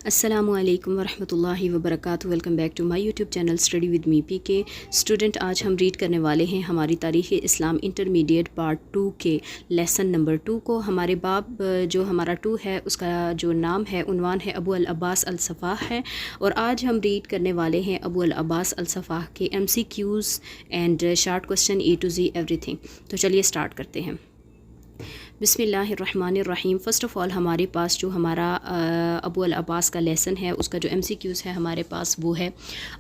السلام علیکم ورحمۃ اللہ وبرکاتہ۔ Welcome back to my YouTube channel study with me PK کے اسٹوڈنٹ۔ آج ہم ریڈ کرنے والے ہیں ہماری تاریخ اسلام انٹرمیڈیٹ پارٹ 2 کے لیسن نمبر 2 کو۔ ہمارے باب جو ہمارا 2 ہے اس کا جو نام ہے، عنوان ہے ابو العباس الصفاح ہے، اور آج ہم ریڈ کرنے والے ہیں ابو العباس الصفاح کے MCQs and short question A to Z every thing. تو چلیے اسٹارٹ کرتے ہیں۔ بسم اللہ الرحمن الرحیم۔ فرسٹ آف آل ہمارے پاس جو ہمارا ابو العباس کا لیسن ہے اس کا جو MCQs ہے ہمارے پاس وہ ہے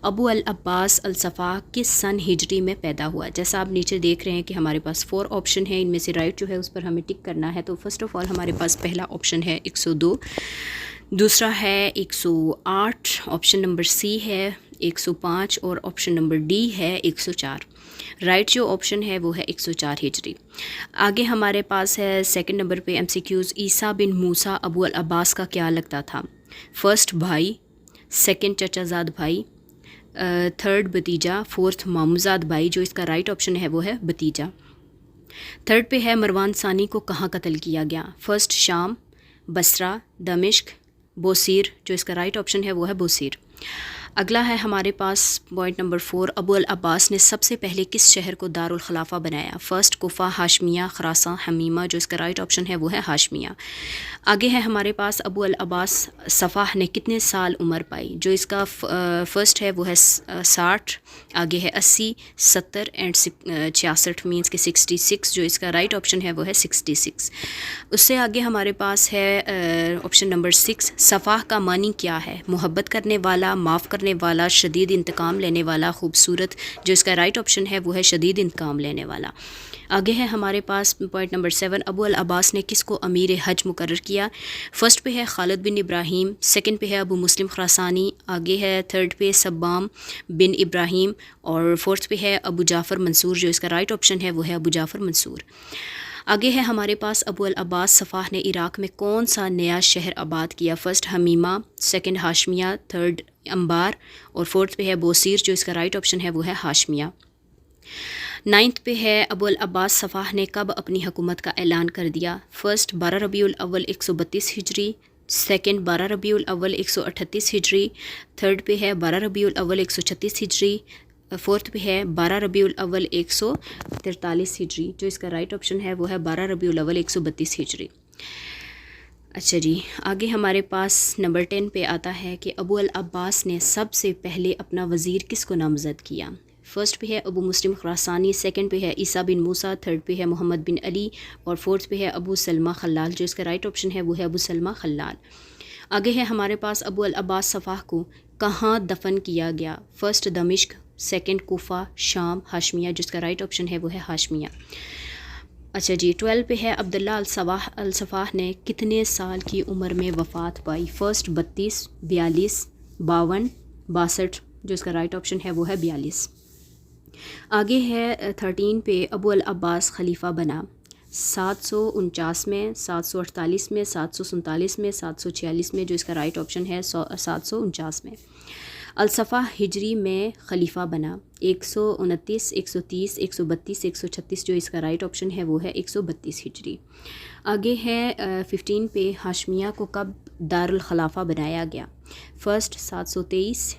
ابو العباس الصفاح کس سن ہجری میں پیدا ہوا۔ جیسا آپ نیچے دیکھ رہے ہیں کہ ہمارے پاس 4 آپشن ہیں، ان میں سے رائٹ جو ہے اس پر ہمیں ٹک کرنا ہے۔ تو فرسٹ آف آل ہمارے پاس پہلا آپشن ہے 102، دوسرا ہے 108، آپشن نمبر C ہے 105، اور آپشن نمبر D ہے 104۔ رائٹ جو آپشن ہے وہ ہے 104 ہجری۔ آگے ہمارے پاس ہے سیکنڈ نمبر پہ MCQs، عیسیٰ بن موسیٰ ابو العباس کا کیا لگتا تھا؟ فرسٹ بھائی، سیکنڈ چچا زاد بھائی، تھرڈ بتیجا، فورتھ ماموں زاد بھائی۔ جو اس کا رائٹ آپشن ہے وہ ہے بتیجا۔ تھرڈ پہ ہے مروان ثانی کو کہاں قتل کیا گیا؟ فرسٹ شام، بصرہ، دمشق، بوسیر۔ جو اس کا رائٹ آپشن ہے وہ ہے بوسیر۔ اگلا ہے ہمارے پاس پوائنٹ نمبر 4، ابو العباس نے سب سے پہلے کس شہر کو دارالخلافہ بنایا؟ First Kufa, ہاشمیہ، Khorasan, Hamima. جو اس کا رائٹ آپشن ہے وہ ہے ہاشمیہ۔ آگے ہے ہمارے پاس ابو العباس صفاح نے کتنے سال عمر پائی؟ جو اس کا فرسٹ ہے وہ ہے 60، آگے ہے 80، 70 اینڈ 66 مینس کہ 66۔ جو اس کا رائٹ آپشن ہے وہ ہے 66۔ اس سے آگے ہمارے پاس ہے آپشن نمبر 6، صفاح کا معنی کیا ہے؟ محبت کرنے والا، معاف کرنے والا، شدید انتقام لینے والا، خوبصورت۔ جو اس کا رائٹ آپشن ہے وہ ہے شدید انتقام لینے والا۔ آگے ہے ہمارے پاس پوائنٹ نمبر 7، ابو العباس نے کس کو امیر حج مقرر کیا؟ فرسٹ پہ ہے خالد بن ابراہیم، سیکنڈ پہ ہے ابو مسلم خراسانی، آگے ہے تھرڈ پہ سبام بن ابراہیم، اور فورتھ پہ ہے ابو جعفر منصور۔ جو اس کا رائٹ آپشن ہے وہ ہے ابو جعفر منصور۔ آگے ہے ہمارے پاس ابو العباس صفاح نے عراق میں کون سا نیا شہر آباد کیا؟ فرسٹ حمیمہ، سیکنڈ ہاشمیہ، تھرڈ انبار، اور فورتھ پہ ہے بوسیر۔ جو اس کا رائٹ آپشن ہے وہ ہے ہاشمیہ۔ 9th پہ ہے ابو العباس صفاح نے کب اپنی حکومت کا اعلان کر دیا؟ فرسٹ 12 ربیع الاول 132 ہجری، سیکنڈ 12 ربیع الاول 138 ہجری، تھرڈ پہ ہے 12 ربیع الاول 136 ہجری، فورتھ پہ ہے 12 ربیع الاول 143 ہجری۔ جو اس کا رائٹ آپشن ہے وہ ہے 12 ربیع الاول 132 ہجری۔ اچھا جی، آگے ہمارے پاس نمبر 10 پہ آتا ہے کہ ابو العباس نے سب سے پہلے اپنا وزیر کس کو نامزد کیا؟ فرسٹ پہ ہے ابو مسلم خراسانی، سیکنڈ پہ ہے عیسیٰ بن موسیٰ، تھرڈ پہ ہے محمد بن علی، اور فورتھ پہ ہے ابو سلمہ خلال۔ جو اس کا رائٹ آپشن ہے وہ ہے ابو سلمہ خلال۔ آگے ہے ہمارے پاس ابو العباس صفاح کو کہاں دفن کیا گیا؟ فرسٹ دمشق، سیکنڈ کوفہ، شام، ہاشمیہ۔ جس کا رائٹ آپشن ہے وہ ہے ہاشمیہ۔ اچھا جی، 12 پہ ہے عبداللہ الصفاح نے کتنے سال کی عمر میں وفات پائی؟ فرسٹ 32، 42، 52، 62۔ جو اس کا رائٹ آپشن ہے وہ ہے 42۔ آگے ہے 13 پہ ابو العباس خلیفہ بنا 749 میں، 748 میں، 747 میں، 746 میں۔ جو اس کا رائٹ آپشن ہے 749 میں۔ الصفاح ہجری میں خلیفہ بنا 129، 130، 132، 136۔ جو اس کا رائٹ آپشن ہے وہ ہے 132 ہجری۔ آگے ہے 15 پہ ہاشمیہ کو کب دارالخلافہ بنایا گیا؟ First 723،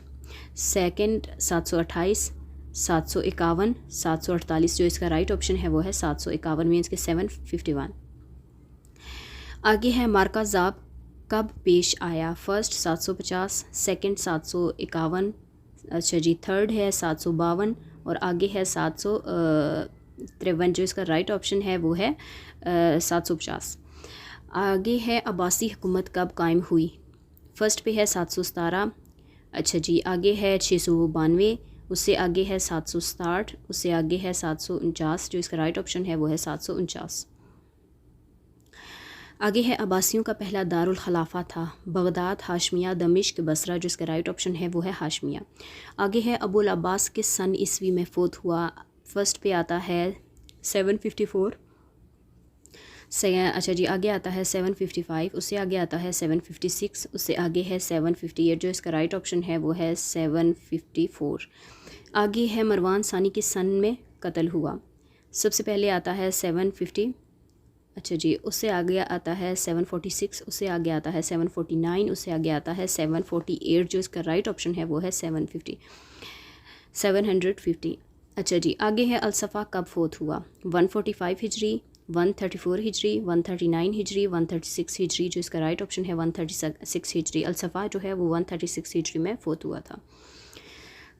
second 728، 751، 748۔ جو اس کا رائٹ آپشن ہے وہ ہے 751 مینس کہ 751۔ آگے ہے مارکہ ذاب کب پیش آیا؟ فرسٹ 750، سیکنڈ 751، اچھا جی، تھرڈ ہے 752، اور آگے ہے 753۔ جو اس کا رائٹ آپشن ہے وہ ہے 750۔ آگے ہے عباسی حکومت کب قائم ہوئی؟ فرسٹ پہ ہے 717، اچھا جی، آگے ہے 692، اس سے آگے ہے 767، اس سے آگے ہے 749۔ جو اس کا رائٹ آپشن ہے وہ ہے 749۔ آگے ہے عباسیوں کا پہلا دارالخلافہ تھا بغداد، ہاشمیہ، دمشق، بصرہ۔ جو اس کا رائٹ آپشن ہے وہ ہے ہاشمیہ۔ آگے ہے ابو العباس کس سن عیسوی میں فوت ہوا؟ فرسٹ پہ آتا ہے 754، اچھا جی، آگے آتا ہے 755، اس سے آگے آتا ہے 756، اس سے آگے ہے 758۔ جو اس کا رائٹ آپشن ہے وہ ہے 754۔ آگے ہے مروان ثانی کس سن میں قتل ہوا؟ سب سے پہلے آتا ہے 750، اچھا جی، اس سے آگے آتا ہے 746، اس سے آگے آتا ہے 749، اس سے آگے آتا ہے 748، جو اس کا رائٹ آپشن ہے وہ ہے 750۔ اچھا جی، آگے ہے الصفا کب فوت ہوا؟ 145 ہجری، 134 ہجری، 139 ہجری، 136 ہجری، جو اس کا رائٹ آپشن ہے 136 ہجری۔ الصفا جو ہے وہ 136 ہجری میں فوت ہوا تھا۔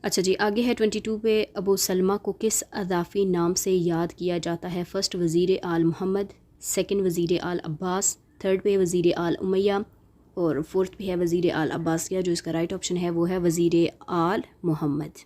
اچھا جی، آگے ہے 22 پہ، ابو سلمہ کو کس اضافی نام سے یاد کیا جاتا ہے؟ فرسٹ وزیر آل محمد، سیکنڈ وزیر آل عباس، تھرڈ پہ وزیر آل امیہ، اور فورتھ پہ ہے وزیر آل عباسیہ، جو اس کا رائٹ آپشن ہے وہ ہے وزیر آل محمد۔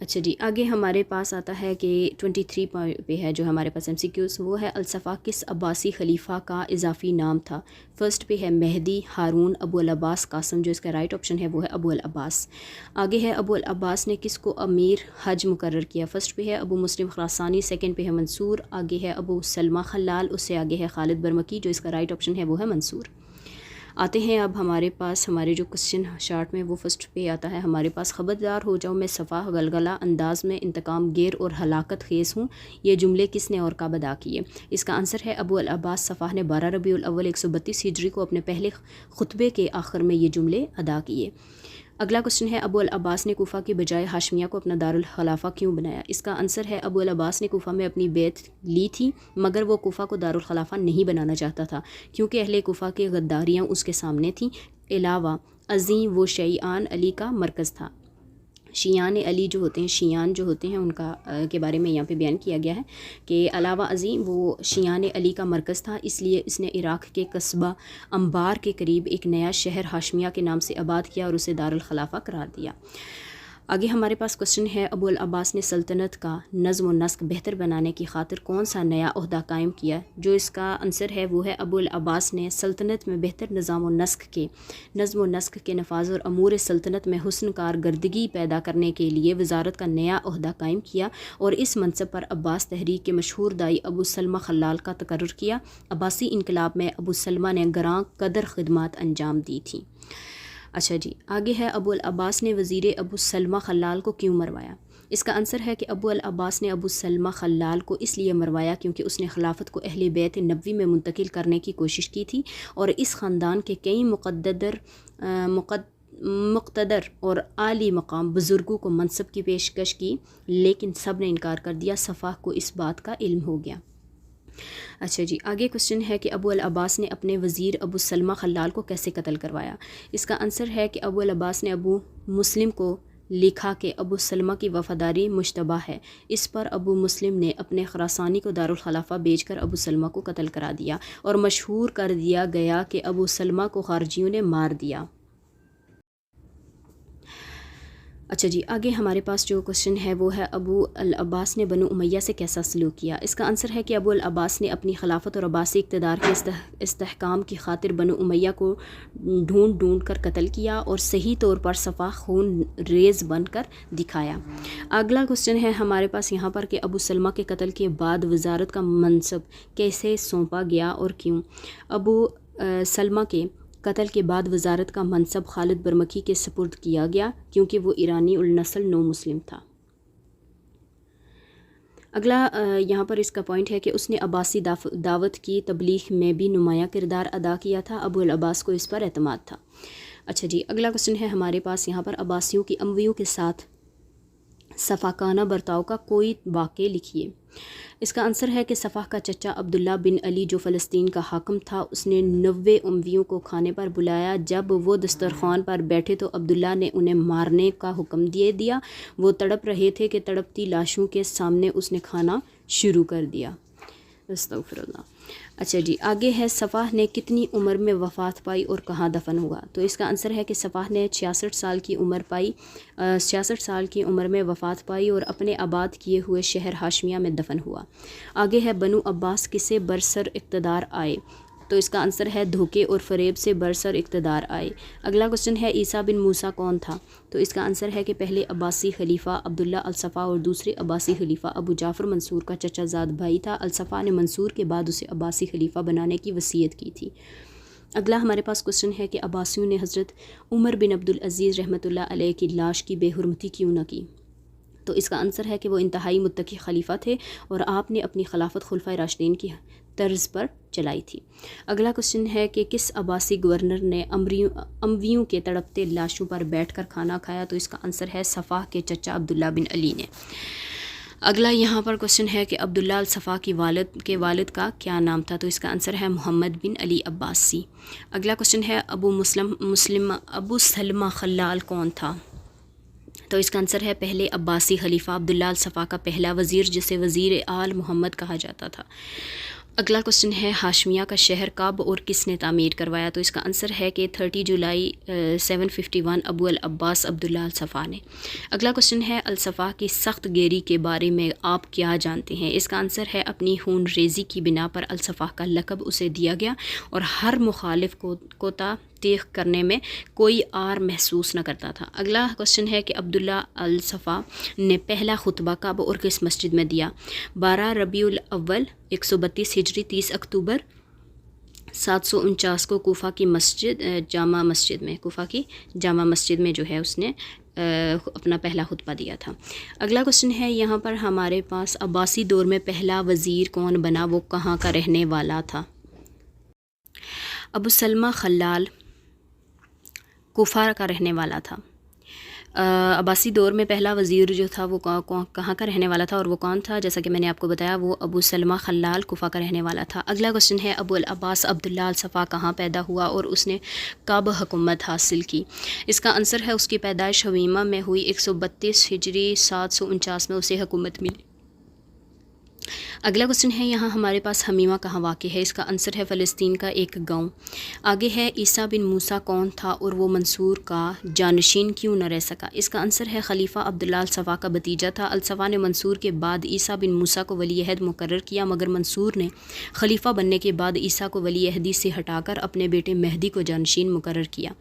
اچھا جی، آگے ہمارے پاس آتا ہے کہ 23 پہ ہے جو ہمارے پاس MCQs، وہ ہے الصفا کس عباسی خلیفہ کا اضافی نام تھا؟ فرسٹ پہ ہے مہدی، ہارون، ابو العباس قاسم، جو اس کا رائٹ آپشن ہے وہ ہے ابو العباس۔ آگے ہے ابو العباس نے کس کو امیر حج مقرر کیا؟ فرسٹ پہ ہے ابو مسلم خراسانی، سیکنڈ پہ ہے منصور، آگے ہے ابو سلمہ خلال، اس سے آگے ہے خالد برمکی، جو اس کا رائٹ آپشن ہے وہ ہے منصور۔ آتے ہیں اب ہمارے پاس ہمارے جو کوسچن شارٹ میں، وہ فرسٹ پہ آتا ہے ہمارے پاس، خبردار ہو جاؤ میں صفا گلگلہ انداز میں انتقام گیر اور ہلاکت خیز ہوں، یہ جملے کس نے اور کب ادا کیے؟ اس کا آنسر ہے ابو العباس صفا نے 12 ربیع الاول 132 ہجری کو اپنے پہلے خطبے کے آخر میں یہ جملے ادا کیے۔ اگلا کوسچن ہے ابو العباس نے کوفہ کی بجائے ہاشمیہ کو اپنا دارالخلافہ کیوں بنایا؟ اس کا آنسر ہے ابو العباس نے کوفہ میں اپنی بیعت لی تھی، مگر وہ کوفہ کو دارالخلافہ نہیں بنانا چاہتا تھا کیونکہ اہل کوفہ کی غداریاں اس کے سامنے تھیں۔ علاوہ ازیں وہ شیعان علی کا مرکز تھا۔ شیعان علی جو ہوتے ہیں، شیعان جو ہوتے ہیں ان کا کے بارے میں یہاں پہ بیان کیا گیا ہے کہ علاوہ ازیں وہ شیعان علی کا مرکز تھا، اس لیے اس نے عراق کے قصبہ انبار کے قریب ایک نیا شہر ہاشمیہ کے نام سے آباد کیا اور اسے دارالخلافہ قرار دیا۔ آگے ہمارے پاس کوسچن ہے ابو العباس نے سلطنت کا نظم و نسق بہتر بنانے کی خاطر کون سا نیا عہدہ قائم کیا؟ جو اس کا آنسر ہے وہ ہے ابو العباس نے سلطنت میں بہتر نظم و نسق کے نفاذ اور امور سلطنت میں حسن کارکردگی پیدا کرنے کے لیے وزارت کا نیا عہدہ قائم کیا اور اس منصب پر عباس تحریک کے مشہور دائی ابو سلمہ خلال کا تقرر کیا۔ عباسی انقلاب میں ابو سلمہ نے گراں قدر خدمات انجام دی تھیں۔ اچھا جی، آگے ہے ابو العباس نے وزیر ابو سلمہ خلال کو کیوں مروایا؟ اس کا آنسر ہے کہ ابو العباس نے ابو سلمہ خلال کو اس لیے مروایا کیونکہ اس نے خلافت کو اہل بیت نبوی میں منتقل کرنے کی کوشش کی تھی اور اس خاندان کے کئی مقتدر اور عالی مقام بزرگوں کو منصب کی پیشکش کی، لیکن سب نے انکار کر دیا۔ صفا کو اس بات کا علم ہو گیا۔ اچھا جی، آگے کوسچن ہے کہ ابو العباس نے اپنے وزیر ابو سلمہ خلال کو کیسے قتل کروایا؟ اس کا آنسر ہے کہ ابو العباس نے ابو مسلم کو لکھا کہ ابو سلمہ کی وفاداری مشتبہ ہے۔ اس پر ابو مسلم نے اپنے خراسانی کو دارالخلافہ بیچ کر ابو سلمہ کو قتل کرا دیا اور مشہور کر دیا گیا کہ ابو سلمہ کو خارجیوں نے مار دیا۔ اچھا جی، آگے ہمارے پاس جو کوسچن ہے وہ ہے ابو العباس نے بنو امیہ سے کیسا سلوک کیا؟ اس کا آنسر ہے کہ ابو العباس نے اپنی خلافت اور عباسی اقتدار کے استحکام کی خاطر بنو امیہ کو ڈھونڈ کر قتل کیا اور صحیح طور پر صفا خون ریز بن کر دکھایا۔ اگلا کوسچن ہے ہمارے پاس یہاں پر کہ ابو سلمہ کے قتل کے بعد وزارت کا منصب کیسے سونپا گیا اور کیوں؟ ابو سلمہ کے قتل کے بعد وزارت کا منصب خالد برمکی کے سپرد کیا گیا کیونکہ وہ ایرانی النسل نو مسلم تھا۔ اگلا یہاں پر اس کا پوائنٹ ہے کہ اس نے عباسی دعوت کی تبلیغ میں بھی نمایاں کردار ادا کیا تھا۔ ابو العباس کو اس پر اعتماد تھا۔ اچھا جی، اگلا کوسچن ہے ہمارے پاس یہاں پر عباسیوں کی امویوں کے ساتھ صفاقانہ برتاؤ کا کوئی واقعہ لکھیے۔ اس کا آنسر ہے کہ صفا کا چچا عبداللہ بن علی جو فلسطین کا حاکم تھا، اس نے 90 امویوں کو کھانے پر بلایا۔ جب وہ دسترخوان پر بیٹھے تو عبداللہ نے انہیں مارنے کا حکم دے دیا۔ وہ تڑپ رہے تھے کہ تڑپتی لاشوں کے سامنے اس نے کھانا شروع کر دیا۔ استغفر اللہ۔ اچھا جی، آگے ہے صفا نے کتنی عمر میں وفات پائی اور کہاں دفن ہوا؟ تو اس کا آنسر ہے کہ صفا نے 66 سال کی عمر میں وفات پائی اور اپنے آباد کیے ہوئے شہر ہاشمیہ میں دفن ہوا۔ آگے ہے بنو عباس کسے برسر اقتدار آئے؟ تو اس کا آنسر ہے دھوکے اور فریب سے برسر اقتدار آئے۔ اگلا کوسچن ہے عیسیٰ بن موسیٰ کون تھا؟ تو اس کا آنسر ہے کہ پہلے عباسی خلیفہ عبداللہ الصفا اور دوسرے عباسی خلیفہ ابو جعفر منصور کا چچا زاد بھائی تھا۔ الصفا نے منصور کے بعد اسے عباسی خلیفہ بنانے کی وصیت کی تھی۔ اگلا ہمارے پاس کوسچن ہے کہ عباسیوں نے حضرت عمر بن عبدالعزیز رحمۃ اللہ علیہ کی لاش کی بے حرمتی کیوں نہ کی؟ تو اس کا آنسر ہے کہ وہ انتہائی متقی خلیفہ تھے اور آپ نے اپنی خلافت خلفائے راشدین کی طرز پر چلائی تھی۔ اگلا کوشچن ہے کہ کس عباسی گورنر نے امویوں کے تڑپتے لاشوں پر بیٹھ کر کھانا کھایا؟ تو اس کا آنسر ہے صفح کے چچا عبداللہ بن علی نے۔ اگلا یہاں پر کوشچن ہے کہ عبداللہ الصفا کے والد کا کیا نام تھا؟ تو اس کا آنسر ہے محمد بن علی عباسی۔ اگلا کوشچن ہے ابو سلمہ خلال کون تھا؟ تو اس کا آنسر ہے پہلے عباسی خلیفہ عبداللہ الصفا کا پہلا وزیر، جسے وزیر آل محمد کہا جاتا تھا۔ اگلا کوشچن ہے ہاشمیہ کا شہر کب اور کس نے تعمیر کروایا؟ تو اس کا آنسر ہے کہ 30 جولائی 751 ابو العباس عبداللہ الصفا نے۔ اگلا کوشچن ہے الصفا کی سخت گیری کے بارے میں آپ کیا جانتے ہیں؟ اس کا آنسر ہے اپنی خون ریزی کی بنا پر الصفا کا لقب اسے دیا گیا اور ہر مخالف کو تیغ کرنے میں کوئی آر محسوس نہ کرتا تھا۔ اگلا کوشچن ہے کہ عبداللہ الصفا نے پہلا خطبہ کب اور کس مسجد میں دیا؟ 12 ربیع الاول 132 ہجری 30 اکتوبر 749 کو کوفہ کی جامع مسجد میں جو ہے اس نے اپنا پہلا خطبہ دیا تھا۔ اگلا کوشچن ہے یہاں پر ہمارے پاس عباسی دور میں پہلا وزیر کون بنا؟ وہ کہاں کا رہنے والا تھا؟ ابو سلمہ خلال کوفہ کا رہنے والا تھا۔ عباسی دور میں پہلا وزیر جو تھا وہ کہاں کا رہنے والا تھا اور وہ کون تھا؟ جیسا کہ میں نے آپ کو بتایا وہ ابو سلمہ خلال کوفہ کا رہنے والا تھا۔ اگلا کوشچن ہے ابو العباس عبداللہ الصفا کہاں پیدا ہوا اور اس نے کب حکومت حاصل کی؟ اس کا آنسر ہے اس کی پیدائش حمیمہ میں ہوئی، 132 ہجری 749 میں اسے حکومت ملی۔ اگلا کوشچن ہے یہاں ہمارے پاس حمیمہ کہاں واقع ہے؟ اس کا آنسر ہے فلسطین کا ایک گاؤں۔ آگے ہے عیسیٰ بن موسیٰ کون تھا اور وہ منصور کا جانشین کیوں نہ رہ سکا؟ اس کا آنسر ہے خلیفہ عبداللہ الصفا کا بھتیجا تھا۔ الصفا نے منصور کے بعد عیسیٰ بن موسیٰ کو ولی عہد مقرر کیا، مگر منصور نے خلیفہ بننے کے بعد عیسیٰ کو ولی عہدی سے ہٹا کر اپنے بیٹے مہدی کو جانشین مقرر کیا۔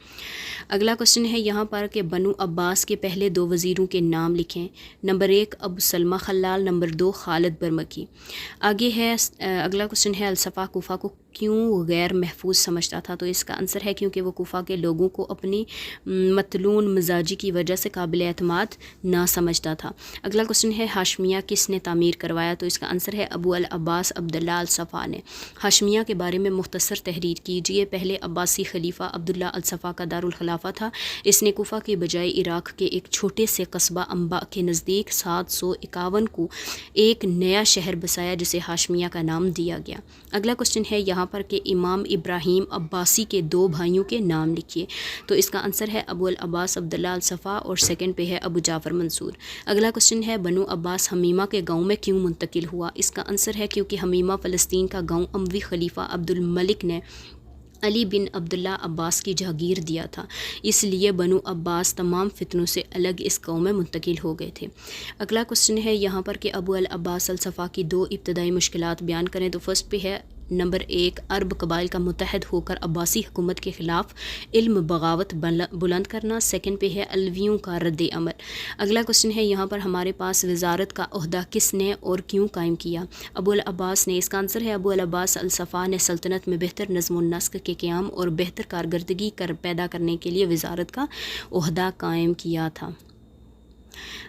اگلا کوشچن ہے یہاں پر کہ بنو عباس کے پہلے 2 وزیروں کے نام لکھیں۔ نمبر 1 ابو سلمہ خلال، نمبر 2 خالد برمکی۔ آگے ہے اگلا کوشچن ہے الصفا کوفہ کو کیوں غیر محفوظ سمجھتا تھا؟ تو اس کا آنسر ہے کیونکہ وہ کوفہ کے لوگوں کو اپنی متلون مزاجی کی وجہ سے قابل اعتماد نہ سمجھتا تھا۔ اگلا کوشچن ہے ہاشمیہ کس نے تعمیر کروایا؟ تو اس کا آنسر ہے ابو العباس عبداللہ الصفا نے۔ ہاشمیہ کے بارے میں مختصر تحریر کیجیے۔ پہلے عباسی خلیفہ عبداللہ الصفا کا دارالخلافہ تھا۔ اس نے کوفہ کے بجائے عراق کے ایک چھوٹے سے قصبہ انبا کے نزدیک 751 کو ایک نیا شہر بسایا جسے ہاشمیہ کا نام دیا گیا۔ اگلا کوشچن ہے یہاں پر کہ امام ابراہیم عباسی کے 2 بھائیوں کے نام لکھیے۔ تو اس کا آنسر ہے ابو العباس عبداللہ الصفا اور سیکنڈ پہ ہے ابو جعفر منصور۔ اگلا کوشچن ہے بنو عباس حمیمہ کے گاؤں میں کیوں منتقل ہوا؟ اس کا آنسر ہے کیونکہ حمیمہ فلسطین کا گاؤں اموی خلیفہ عبد الملک نے علی بن عبداللہ عباس کی جاگیر دیا تھا، اس لیے بنو عباس تمام فتنوں سے الگ اس گاؤں میں منتقل ہو گئے تھے۔ اگلا کوشچن ہے یہاں پر کہ ابو العباس الصفا کی 2 ابتدائی مشکلات بیان کریں۔ تو فرسٹ پہ ہے نمبر 1 عرب قبائل کا متحد ہو کر عباسی حکومت کے خلاف علم بغاوت بلند کرنا، سیکنڈ پہ ہے علویوں کا رد عمل۔ اگلا کوشچن ہے یہاں پر ہمارے پاس وزارت کا عہدہ کس نے اور کیوں قائم کیا؟ ابو العباس نے۔ اس کا آنسر ہے ابو العباس الصفا نے سلطنت میں بہتر نظم و نسق کے قیام اور بہتر کارکردگی پیدا کرنے کے لیے وزارت کا عہدہ قائم کیا تھا۔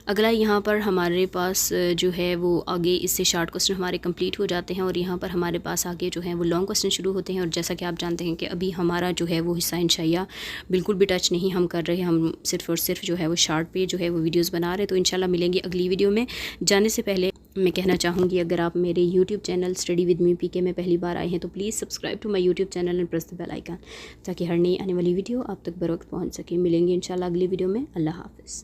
اگلا یہاں پر ہمارے پاس جو ہے وہ آگے اس سے شارٹ کوسچن ہمارے کمپلیٹ ہو جاتے ہیں اور یہاں پر ہمارے پاس آگے جو ہے وہ لانگ کوسچن شروع ہوتے ہیں۔ اور جیسا کہ آپ جانتے ہیں کہ ابھی ہمارا جو ہے وہ حصہ انشائیہ بالکل بھی ٹچ نہیں ہم کر رہے، ہم صرف اور صرف جو ہے وہ شارٹ پہ جو ہے وہ ویڈیوز بنا رہے۔ تو انشاءاللہ ملیں گے اگلی ویڈیو میں۔ جانے سے پہلے میں کہنا چاہوں گی اگر آپ میرے YouTube channel study with me PK کے میں پہلی بار آئے ہیں تو please subscribe to my YouTube channel and press the bell icon تاکہ ہر نئی آنے والی ویڈیو آپ تک بروقت پہنچ سکے۔ ملیں گے انشاءاللہ اگلی ویڈیو میں۔ اللہ حافظ۔